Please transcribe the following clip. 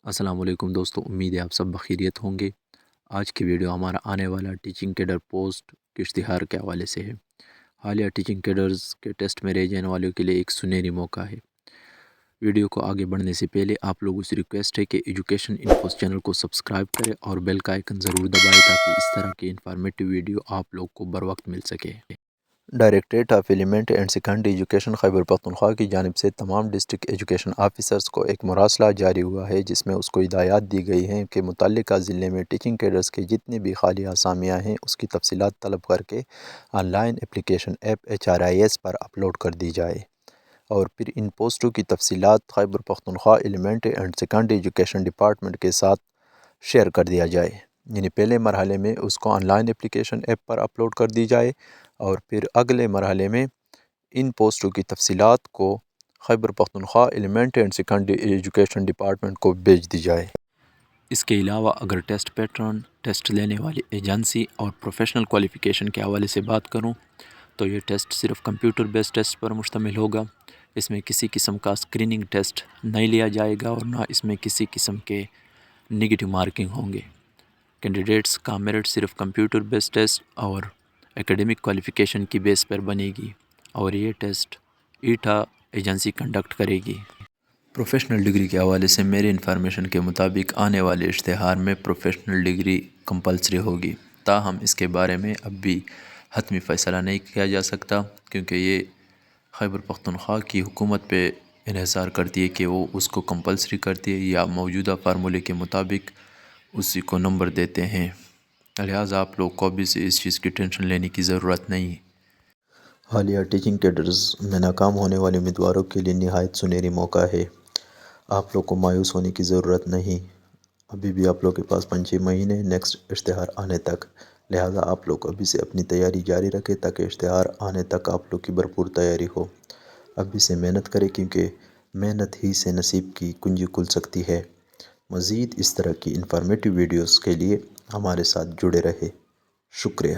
السلام علیکم دوستو، امید ہے آپ سب بخیریت ہوں گے۔ آج کی ویڈیو ہمارا آنے والا ٹیچنگ کیڈر پوسٹ کے اشتہار کے حوالے سے ہے۔ حالیہ ٹیچنگ کیڈرز کے ٹیسٹ میں رہ جانے والوں کے لیے ایک سنہری موقع ہے۔ ویڈیو کو آگے بڑھنے سے پہلے آپ لوگوں سے ریکویسٹ ہے کہ ایجوکیشن انفوز چینل کو سبسکرائب کریں اور بیل کا آئیکن ضرور دبائیں تاکہ اس طرح کی انفارمیٹیو ویڈیو آپ لوگ کو بر وقت مل سکے۔ Directorate of elementary and secondary education Khyber Pakhtunkhwa کی جانب سے تمام ڈسٹرکٹ ایجوکیشن آفیسرز کو ایک مراسلہ جاری ہوا ہے، جس میں اس کو ہدایات دی گئی ہیں کہ متعلقہ ضلع میں ٹیچنگ کیڈرز کے جتنے بھی خالی اسامیاں ہیں اس کی تفصیلات طلب کر کے online application app HRIS پر اپلوڈ کر دی جائے، اور پھر ان پوسٹوں کی تفصیلات Khyber Pakhtunkhwa elementary and secondary education department کے ساتھ شیئر کر دیا جائے۔ یعنی پہلے مرحلے میں اس کو on line application app per upload کر دی جائے اور پھر اگلے مرحلے میں ان پوسٹوں کی تفصیلات کو Khyber Pakhtunkhwa elementary and secondary education department کو بھیج دی جائے۔ اس کے علاوہ اگر ٹیسٹ پیٹرن، ٹیسٹ لینے والی ایجنسی اور پروفیشنل کوالیفیکیشن کے حوالے سے بات کروں تو یہ ٹیسٹ صرف کمپیوٹر بیس ٹیسٹ پر مشتمل ہوگا۔ اس میں کسی قسم کا اسکریننگ ٹیسٹ نہیں لیا جائے گا اور نہ اس میں کسی قسم کے نگیٹو مارکنگ ہوں گے۔ کینڈیڈیٹس کا میرٹ صرف کمپیوٹر بیس ٹیسٹ اور ایکیڈمک کوالیفیکیشن کی بیس پر بنے گی اور یہ ٹیسٹ ایٹا ایجنسی کنڈکٹ کرے گی۔ پروفیشنل ڈگری کے حوالے سے میری انفارمیشن کے مطابق آنے والے اشتہار میں پروفیشنل ڈگری کمپلسری ہوگی، تاہم اس کے بارے میں اب بھی حتمی فیصلہ نہیں کیا جا سکتا کیونکہ یہ خیبر پختونخوا کی حکومت پہ انحصار کرتی ہے کہ وہ اس کو کمپلسری کرتی ہے یا موجودہ فارمولے کے مطابق اسی کو نمبر دیتے ہیں۔ لہٰذا آپ لوگ کو بھی اس چیز کی ٹینشن لینے کی ضرورت نہیں۔ حالیہ ٹیچنگ کیڈرز میں ناکام ہونے والے امیدواروں کے لیے نہایت سنہری موقع ہے۔ آپ لوگ کو مایوس ہونے کی ضرورت نہیں، ابھی بھی آپ لوگ کے پاس 5-6 مہینے نیکسٹ اشتہار آنے تک، لہٰذا آپ لوگ ابھی سے اپنی تیاری جاری رکھیں تاکہ اشتہار آنے تک آپ لوگ کی بھرپور تیاری ہو۔ ابھی سے محنت کریں کیونکہ محنت ہی سے نصیب کی کنجی کھل سکتی ہے۔ مزید اس طرح کی انفارمیٹیو ویڈیوز کے لیے ہمارے ساتھ جڑے رہے۔ شکریہ۔